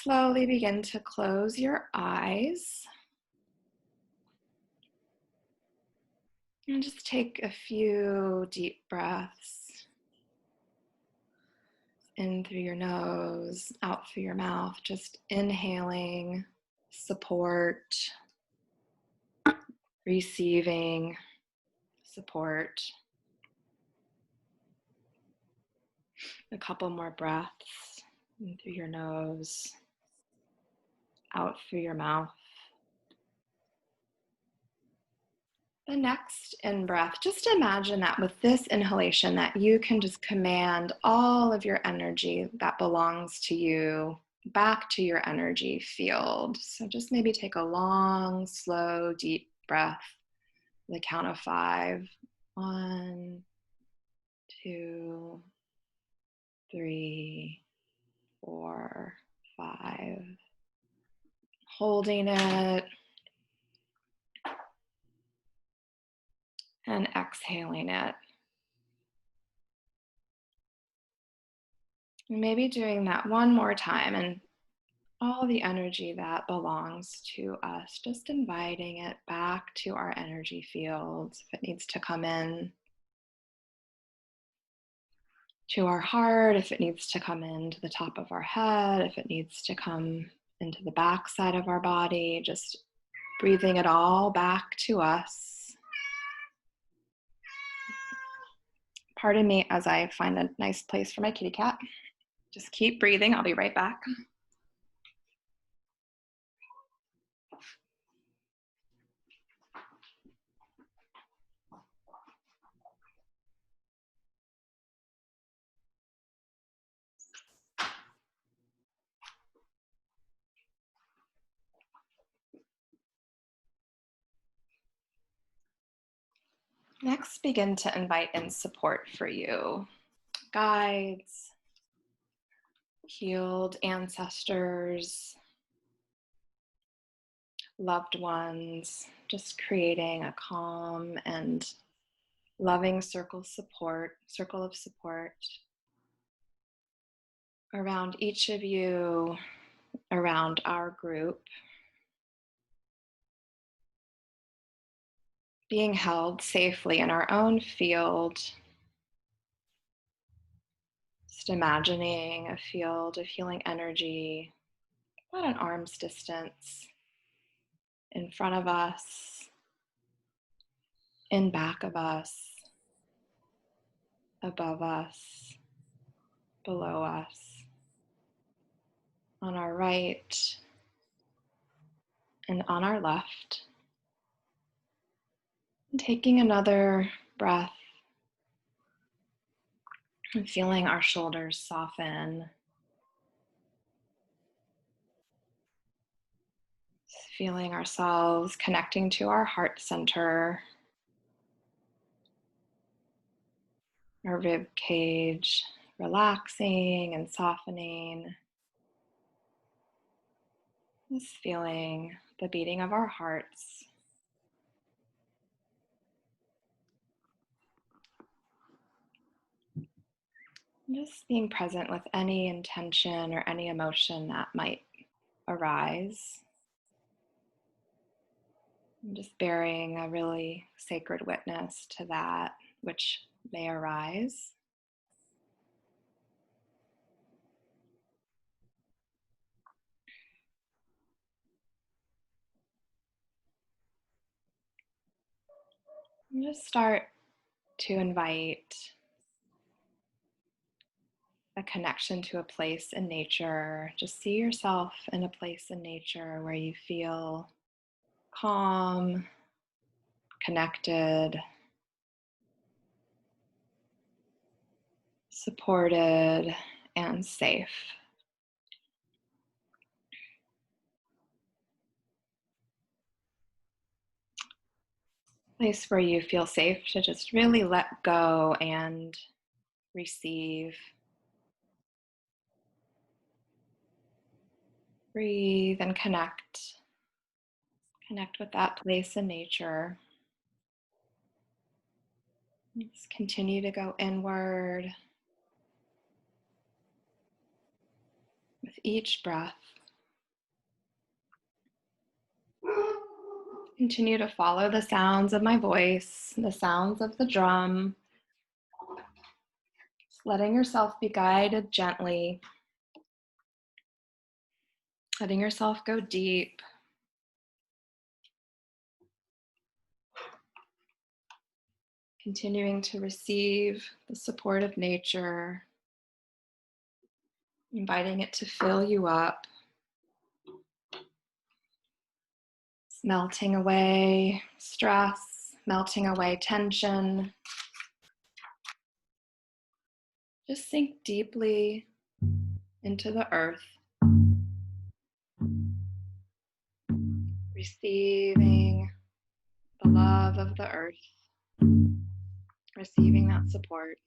Slowly begin to close your eyes. And just take a few deep breaths in through your nose, out through your mouth, just inhaling support, receiving support. A couple more breaths in through your nose, out through your mouth. The next in-breath, just imagine that with this inhalation that you can just command all of your energy that belongs to you back to your energy field. So just maybe take a long, slow, deep breath, the count of 5. 1, 2, 3, 4, 5. Holding it and exhaling it. And maybe doing that one more time, and all the energy that belongs to us, just inviting it back to our energy fields. If it needs to come in to our heart, if it needs to come into the top of our head, if it needs to come into the back side of our body, just breathing it all back to us. Pardon me as I find a nice place for my kitty cat. Just keep breathing. I'll be right back. Next, begin to invite in support for you. Guides, healed ancestors, loved ones, just creating a calm and loving circle of support around each of you, around our group. Being held safely in our own field. Just imagining a field of healing energy about an arm's distance in front of us, in back of us, above us, below us, on our right and on our left. And taking another breath and feeling our shoulders soften. Feeling ourselves connecting to our heart center, our rib cage relaxing and softening. Just feeling the beating of our hearts. Just being present with any intention or any emotion that might arise. And just bearing a really sacred witness to that which may arise. And just start to invite a connection to a place in nature. Just see yourself in a place in nature where you feel calm, connected, supported, and safe. Place where you feel safe to just really let go and receive. Breathe and connect. Connect with that place in nature. Just continue to go inward with each breath. Continue to follow the sounds of my voice, the sounds of the drum, just letting yourself be guided gently, letting yourself go deep. Continuing to receive the support of nature, inviting it to fill you up, melting away stress, melting away tension. Just sink deeply into the earth, receiving the love of the earth, receiving that support,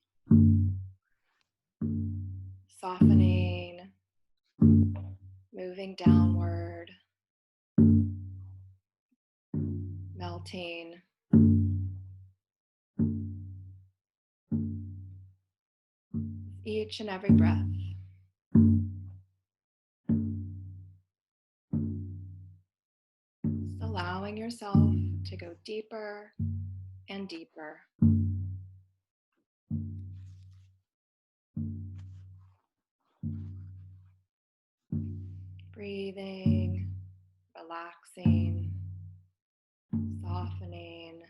softening, moving downward, melting. Each and every breath. Just allowing yourself to go deeper and deeper. Breathing, relaxing, softening,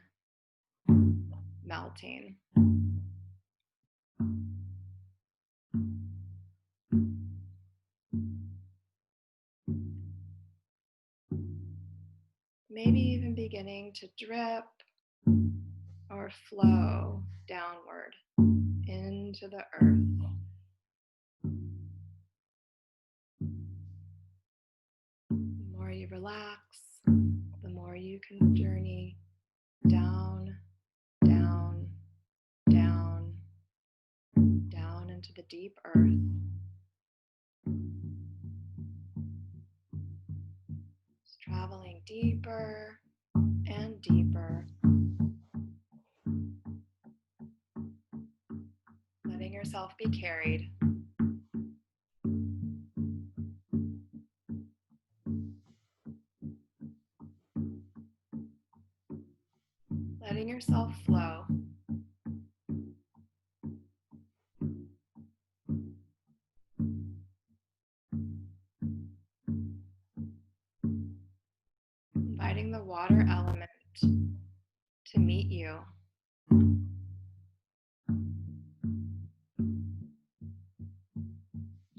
melting. Maybe even beginning to drip or flow downward into the earth. The more you relax, the more you can journey down, down, down, down into the deep earth. Just traveling deeper and deeper. Letting yourself be carried. Letting yourself flow. Inviting the water element to meet you.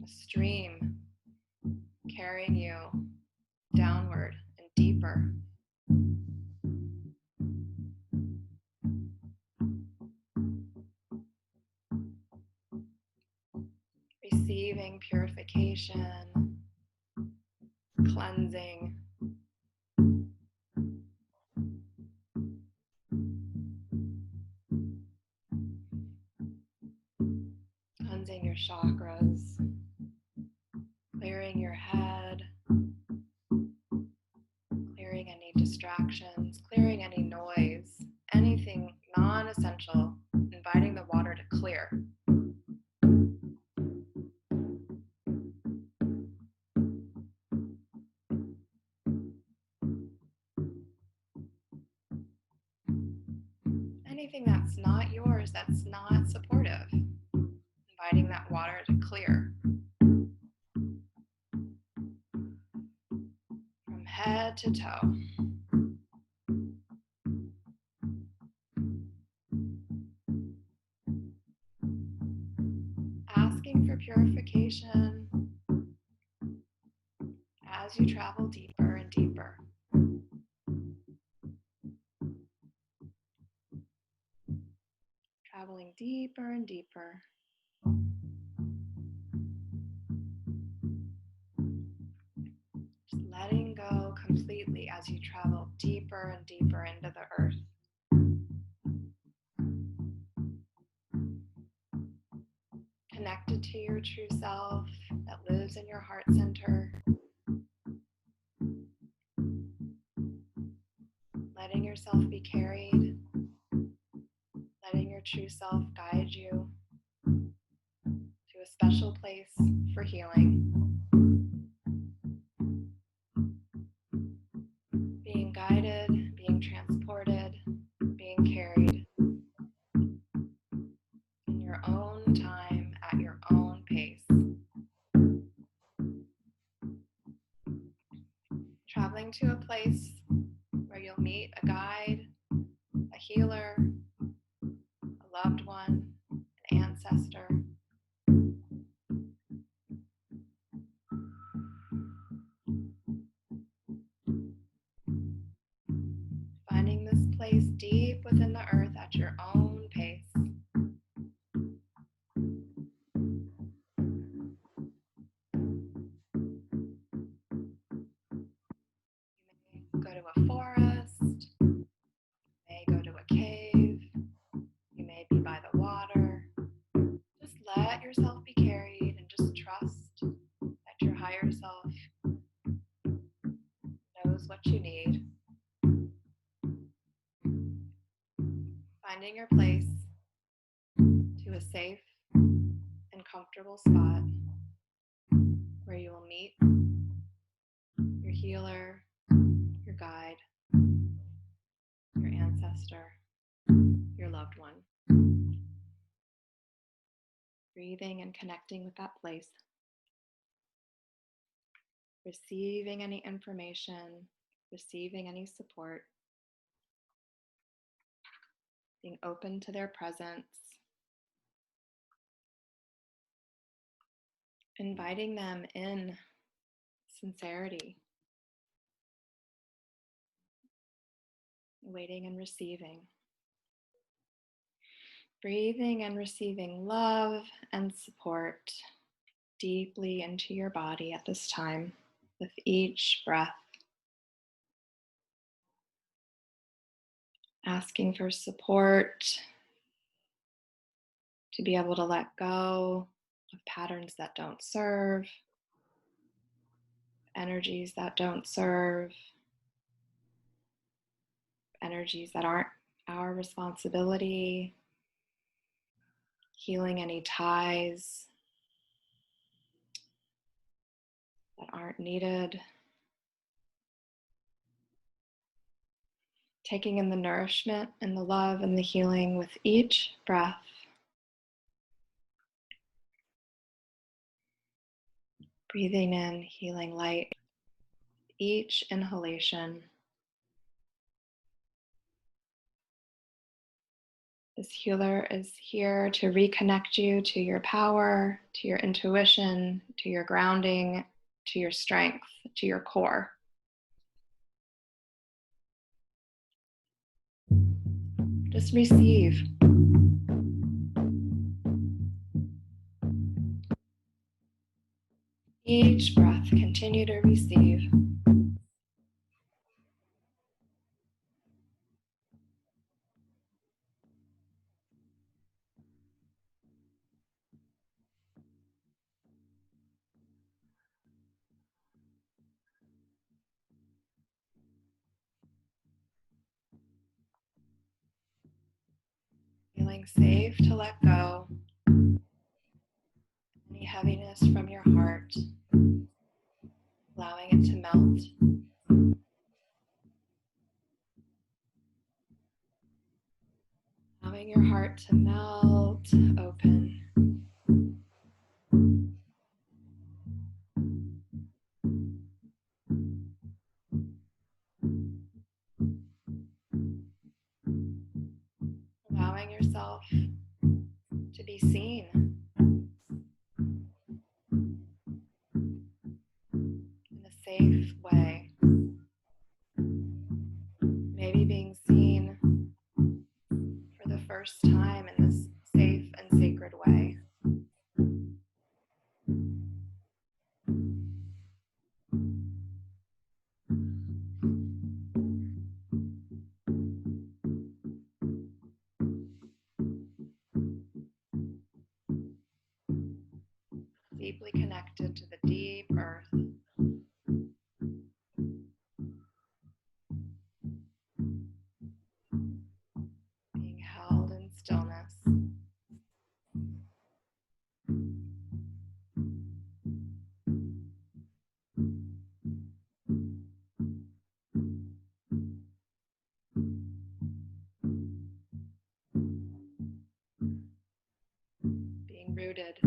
A stream carrying you downward and deeper. Receiving purification, cleansing. Cleansing your chakras, clearing your head, clearing any distractions, clearing any noise, anything non-essential, inviting the water to clear. Anything that's not yours, that's not supportive, inviting that water to clear. From head to toe. Asking for purification as you travel deeper and deeper. Traveling deeper and deeper. Just letting go completely as you travel deeper and deeper into the earth. Connected to your true self that lives in your heart center. Letting yourself be carried. Letting your true self guide you to a special place for healing. Being guided traveling to a place where you'll meet a guide, a healer, a loved one, an ancestor. Finding this place deep within the earth at your own pace. You may go to a forest, you may go to a cave, you may be by the water. Just let yourself be carried and just trust that your higher self knows what you need. Finding your place to a safe and comfortable spot where you will meet your healer, your guide, your ancestor, your loved one. Breathing and connecting with that place. Receiving any information, receiving any support. Being open to their presence. Inviting them in sincerity. Waiting and receiving. Breathing and receiving love and support deeply into your body at this time with each breath. Asking for support to be able to let go of patterns that don't serve, energies that don't serve, energies that aren't our responsibility, healing any ties that aren't needed, taking in the nourishment and the love and the healing with each breath. Breathing in healing light, each inhalation. This healer is here to reconnect you to your power, to your intuition, to your grounding, to your strength, to your core. Just receive. Each breath, continue to receive. Feeling safe to let go. Any heaviness from your heart, allowing it to melt. Allowing your heart to melt open. Allowing yourself to be seen in a safe way. Maybe being seen for the first time in this safe and sacred way. Deeply connected to the deep earth. Being held in stillness. Being rooted.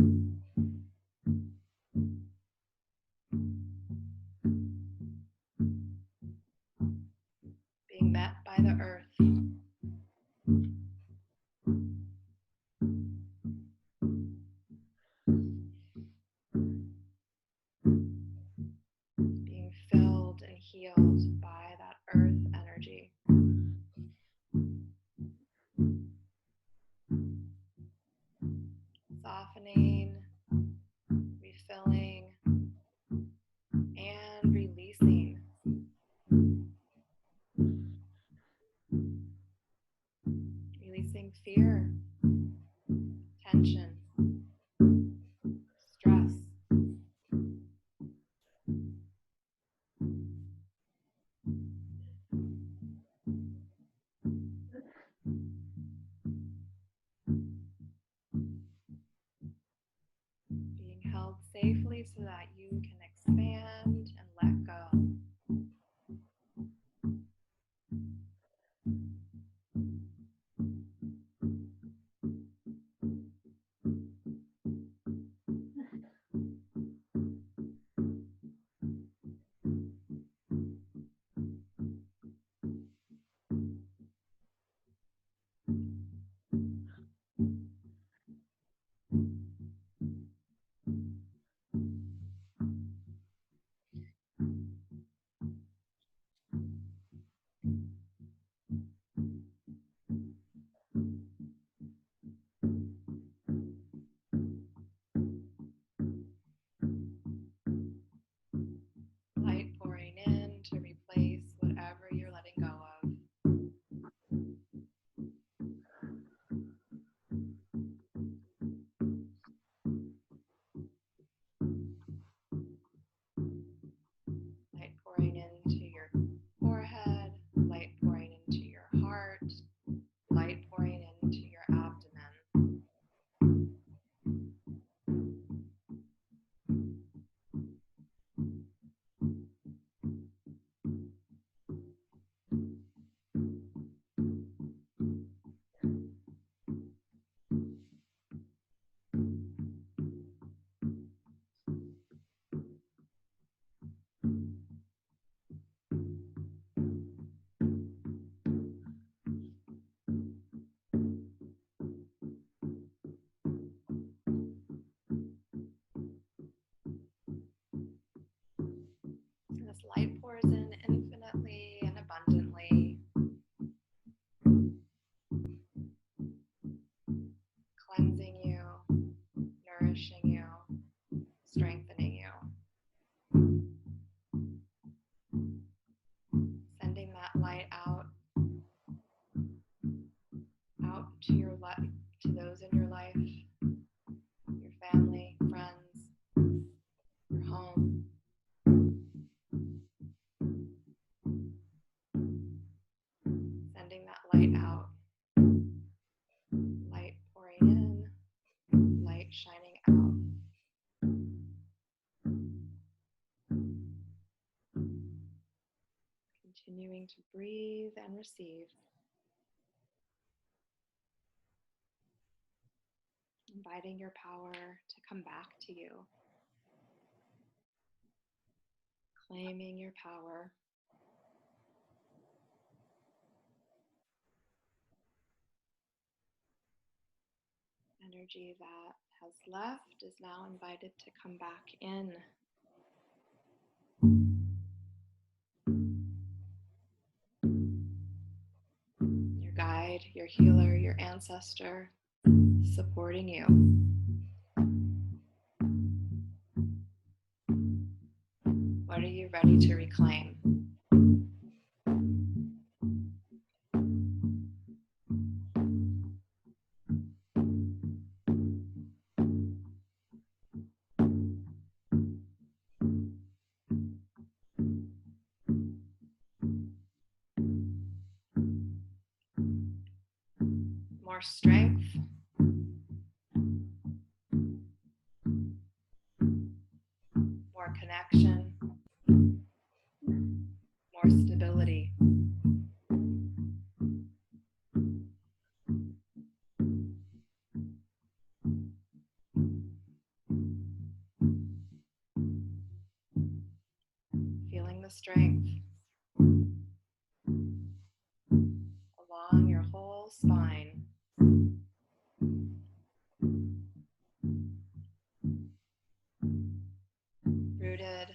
healed by that earth energy. Softening, refilling, and releasing. Releasing fear, tension, stress. Being held safely so that you can expand and let go. Light pouring in to replace whatever you're letting go of. Light pouring into your forehead, light pouring into your heart, light pouring into your abdomen. And this light pours in infinitely and abundantly, cleansing you, nourishing you, strengthening you. Sending that light out to your life, to those in your life, your family, friends, your home. Sending that light out, light pouring in, light shining out. Continuing to breathe and receive. Inviting your power to come back to you. Claiming your power. Energy that has left is now invited to come back in. Your guide, your healer, your ancestor, supporting you. What are you ready to reclaim? More strength, more connection, more stability. Feeling the strength along your whole spine. Rooted,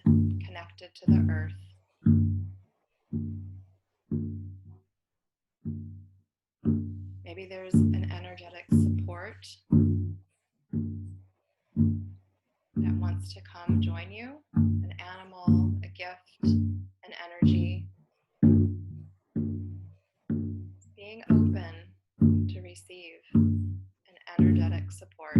connected to the earth. Maybe there's an energetic support that wants to come join you, an animal, a gift, an energy. Being open to receive an energetic support.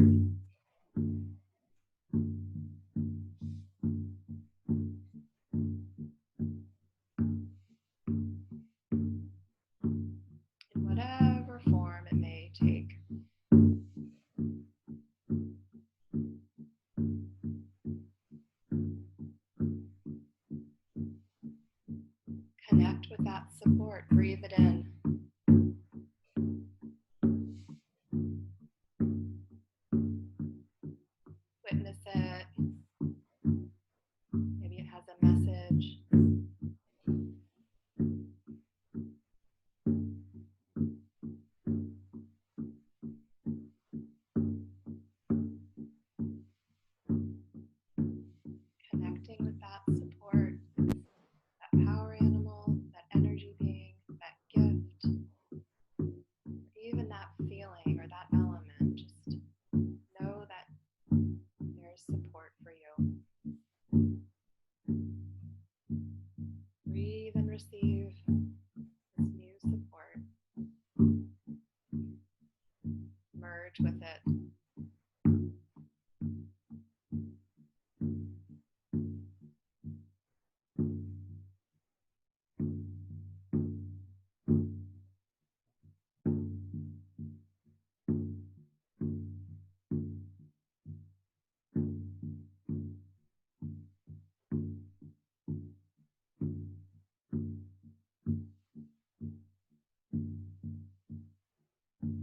In whatever form it may take. Connect with that support. Breathe it in. Witness it. Maybe it has a message. Connecting with that support, that power animal, that energy being, that gift, or even that feeling or that element. Just know that there's support for you. Breathe and receive this new support. Merge with it.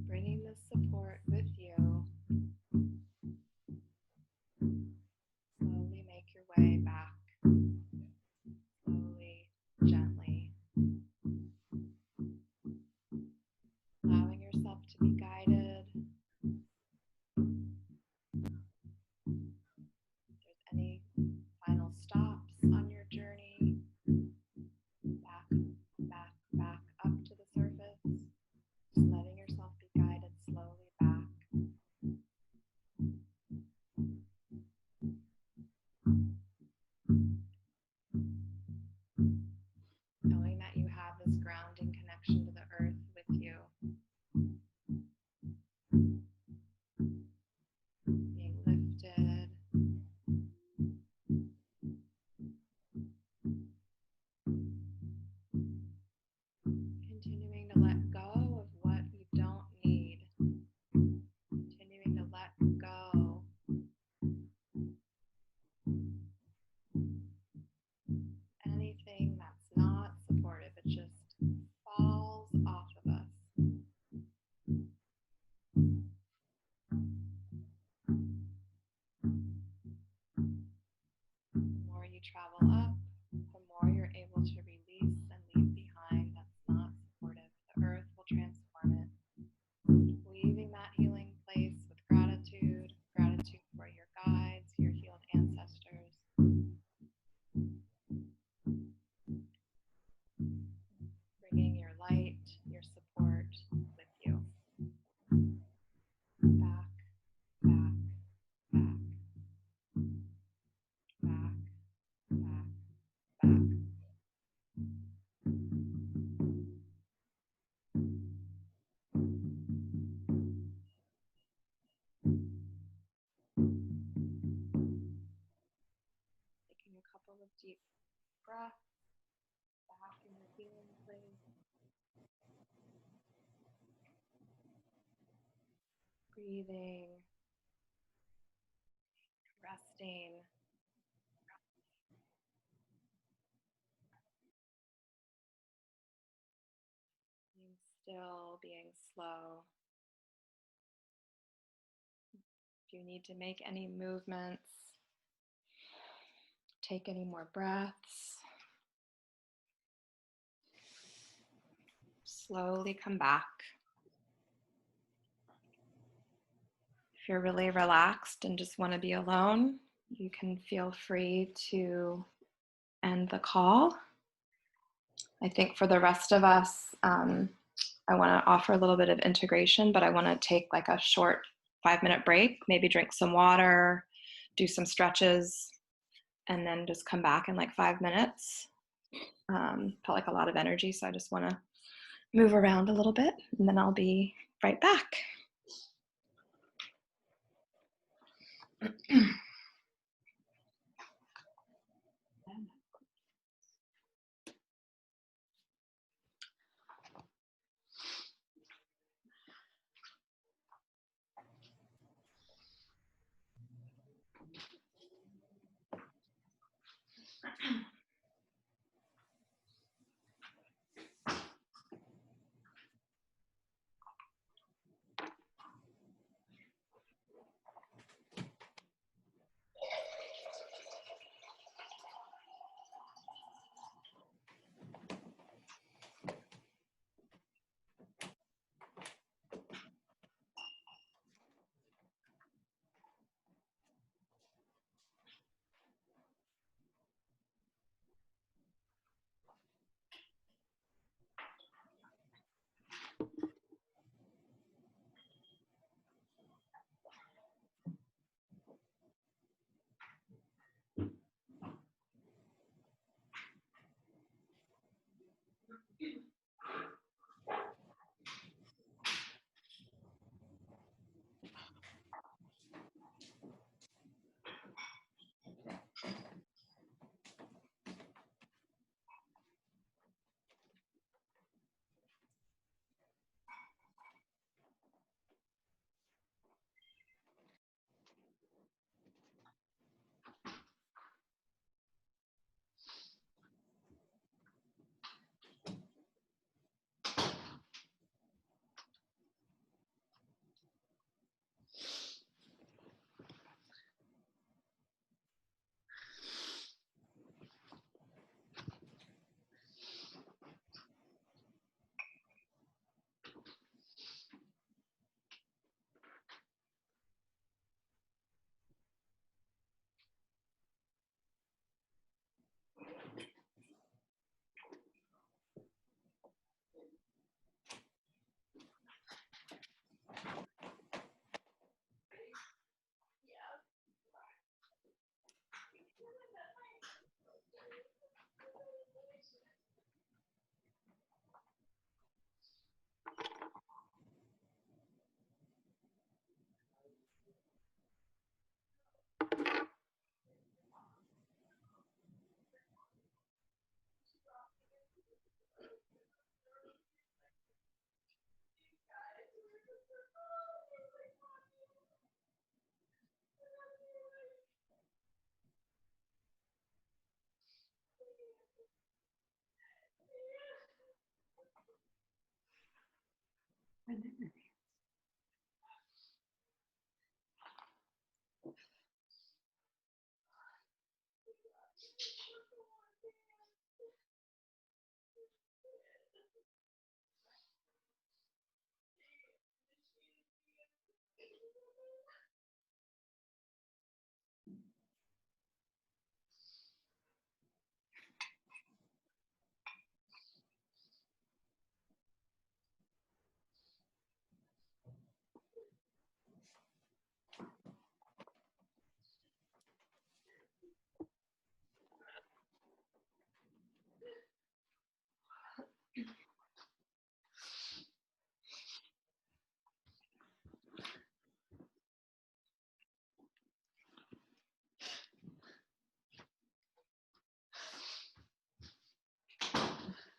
Bringing this support with you. Slowly make your way back. Slowly, gently. Allowing yourself to be guided. If there's any final stops on your journey, back up to the surface. Just letting yourself be guided slowly back. Knowing that you have this grounding connection to the earth with you. Being lifted. Continuing to let go of what you don't need. Continuing to let go anything that's not supportive. It just falls off of us. The more you travel up, the more you're able to release and leave behind that's not supportive. The earth will transform it. Leaving that healing place with gratitude, gratitude for your guides, your healed ancestors. Bringing your light, your support with you. Back, back, back, back, back, back. Taking a couple of deep breaths back in your healing place. Breathing, resting, being still, being slow. If you need to make any movements, take any more breaths. Slowly come back. If you're really relaxed and just want to be alone, you can feel free to end the call. I think for the rest of us, I want to offer a little bit of integration, but I want to take like a short 5-minute break, maybe drink some water, do some stretches, and then just come back in like 5 minutes. Felt like a lot of energy, so I just want to move around a little bit, and then I'll be right back.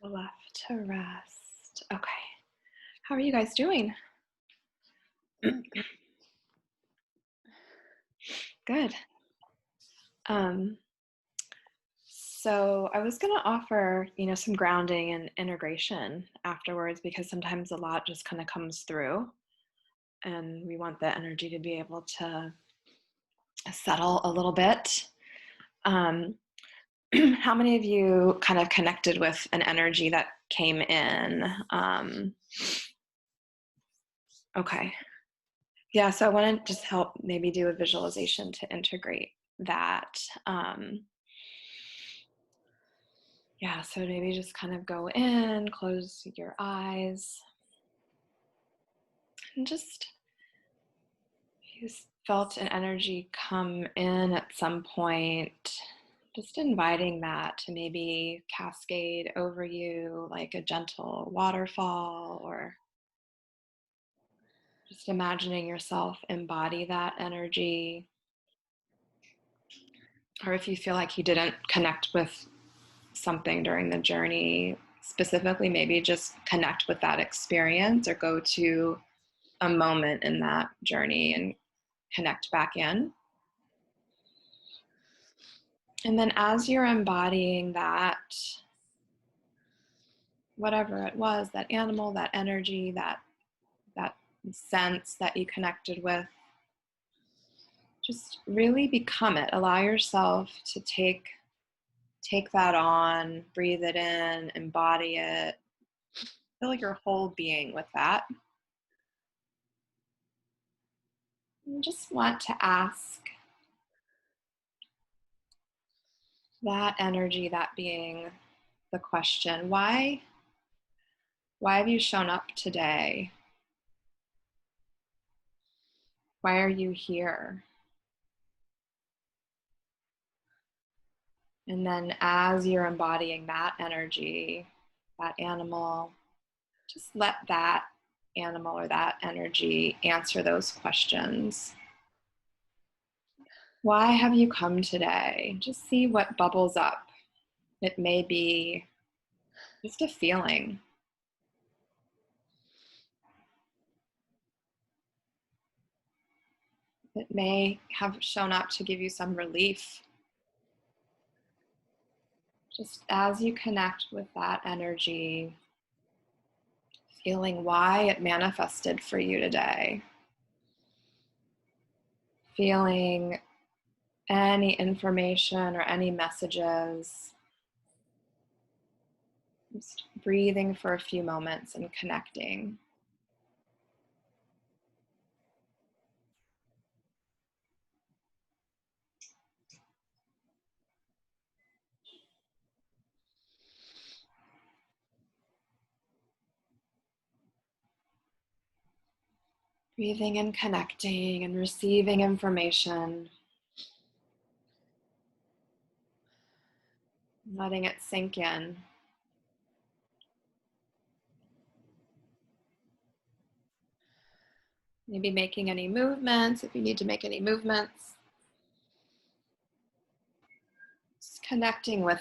Left to rest. Okay. How are you guys doing? Good. So I was going to offer, some grounding and integration afterwards, because sometimes a lot just kind of comes through and we want the energy to be able to settle a little bit. How many of you kind of connected with an energy that came in? Okay. Yeah, so I want to just help maybe do a visualization to integrate that. Yeah, so maybe just kind of go in, close your eyes, and just you felt an energy come in at some point, just inviting that to maybe cascade over you like a gentle waterfall, or just imagining yourself embody that energy. Or if you feel like you didn't connect with something during the journey specifically, maybe just connect with that experience or go to a moment in that journey and connect back in. And then as you're embodying that, whatever it was, that animal, that energy, that sense that you connected with, just really become it. Allow yourself to take that on, breathe it in, embody it, fill your whole being with that. And just want to ask that energy, that being, the question, why have you shown up today? Why are you here? And then as you're embodying that energy, that animal, just let that animal or that energy answer those questions. Why have you come today? Just see what bubbles up. It may be just a feeling. It may have shown up to give you some relief. Just as you connect with that energy, feeling why it manifested for you today. Feeling any information or any messages. Just breathing for a few moments and connecting. Breathing and connecting and receiving information. Letting it sink in. Maybe making any movements if you need to make any movements. Just connecting with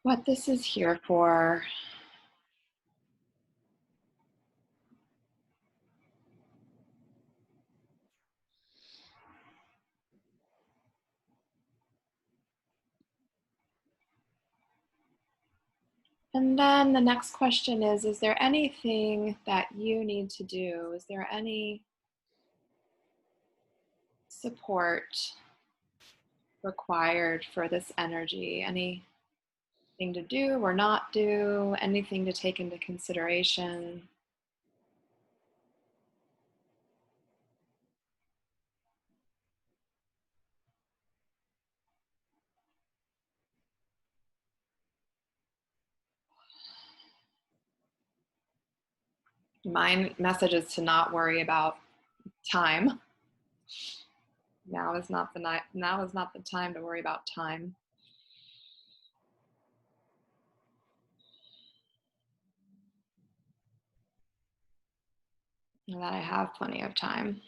what this is here for. And then the next question is there anything that you need to do? Is there any support required for this energy? Anything to do or not do? Anything to take into consideration? My message is to not worry about time. Now is not the time to worry about time. And that I have plenty of time.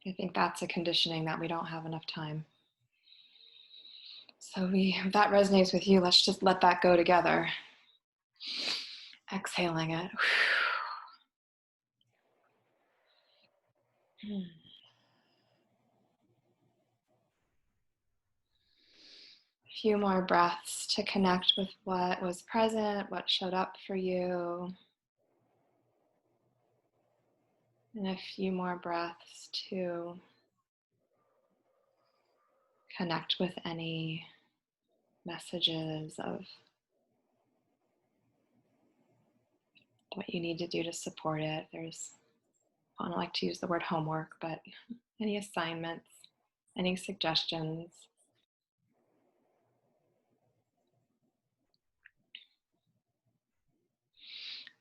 I think that's a conditioning that we don't have enough time. So if that resonates with you, let's just let that go together. Exhaling it. A few more breaths to connect with what was present, what showed up for you. And a few more breaths to connect with any messages of what you need to do to support it. I don't like to use the word homework, but any assignments, any suggestions.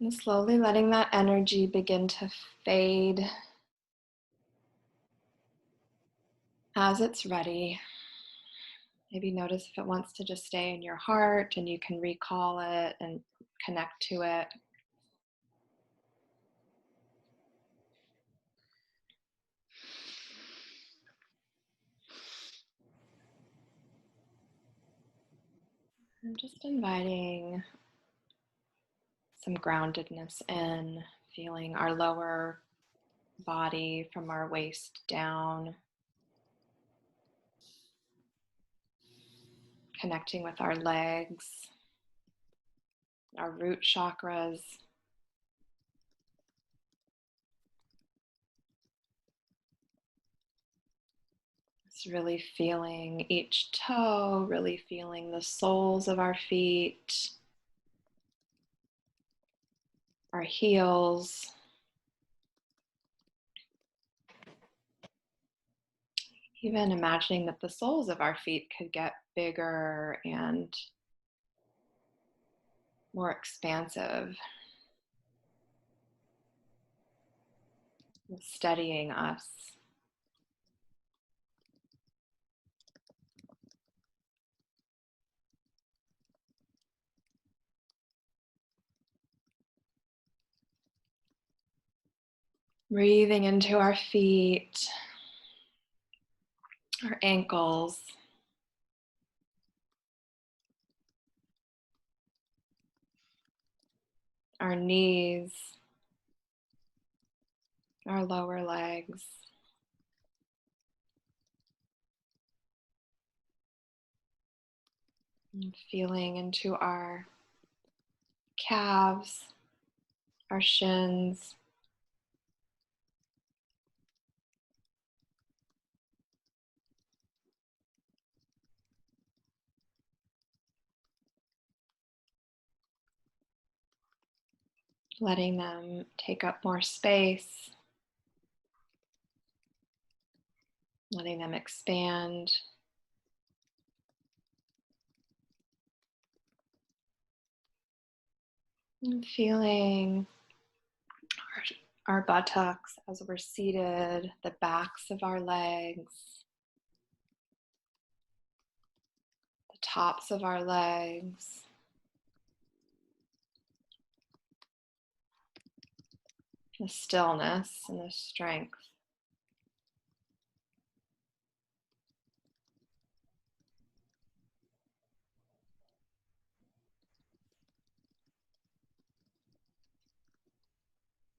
And slowly letting that energy begin to fade as it's ready. Maybe notice if it wants to just stay in your heart and you can recall it and connect to it. And just inviting some groundedness in, feeling our lower body from our waist down, connecting with our legs, our root chakras. Just really feeling each toe, really feeling the soles of our feet, our heels. Even imagining that the soles of our feet could get bigger and more expansive, steadying us. Breathing into our feet, our ankles, our knees, our lower legs. And feeling into our calves, our shins, letting them take up more space, letting them expand. And feeling our buttocks as we're seated, the backs of our legs, the tops of our legs. The stillness and the strength.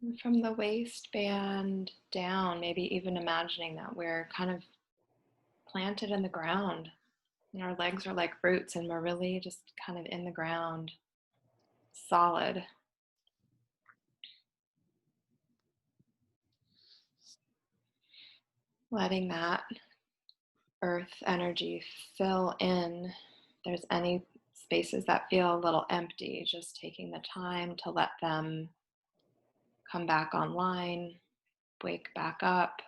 And from the waistband down, maybe even imagining that we're kind of planted in the ground and our legs are like roots and we're really just kind of in the ground, solid. Letting that earth energy fill in. If there's any spaces that feel a little empty, just taking the time to let them come back online, wake back up.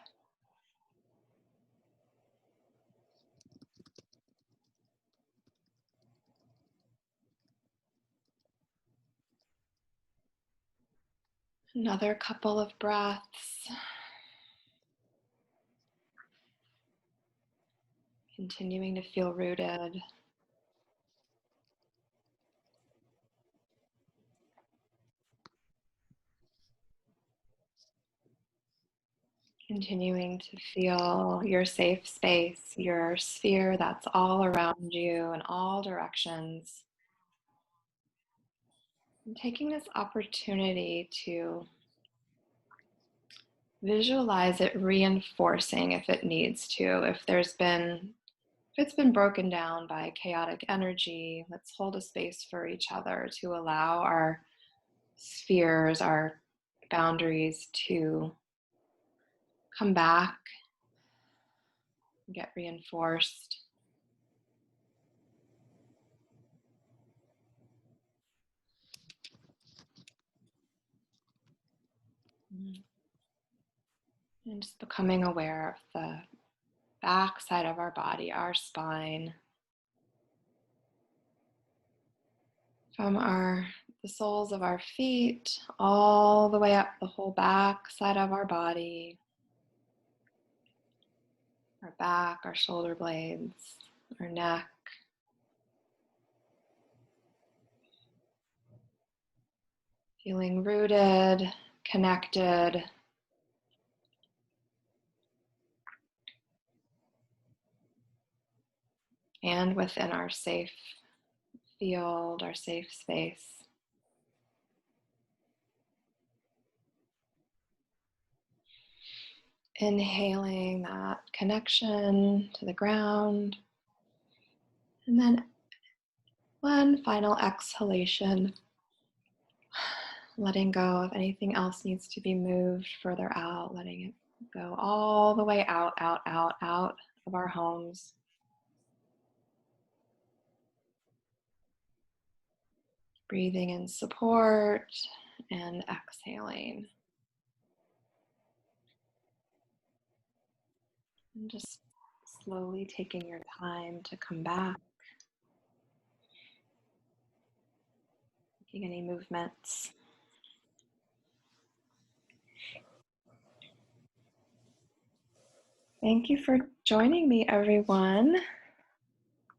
Another couple of breaths. Continuing to feel rooted. Continuing to feel your safe space, your sphere that's all around you in all directions. And taking this opportunity to visualize it reinforcing if it needs to. If it's been broken down by chaotic energy, let's hold a space for each other to allow our spheres, our boundaries to come back, get reinforced. And just becoming aware of the back side of our body, our spine, from the soles of our feet all the way up the whole back side of our body, our back, our shoulder blades, our neck. Feeling rooted, connected, and within our safe field, our safe space. Inhaling that connection to the ground. And then one final exhalation, letting go of anything else needs to be moved further out, letting it go all the way out, out, out, out of our homes. Breathing in support and exhaling. And just slowly taking your time to come back. Making any movements. Thank you for joining me, everyone.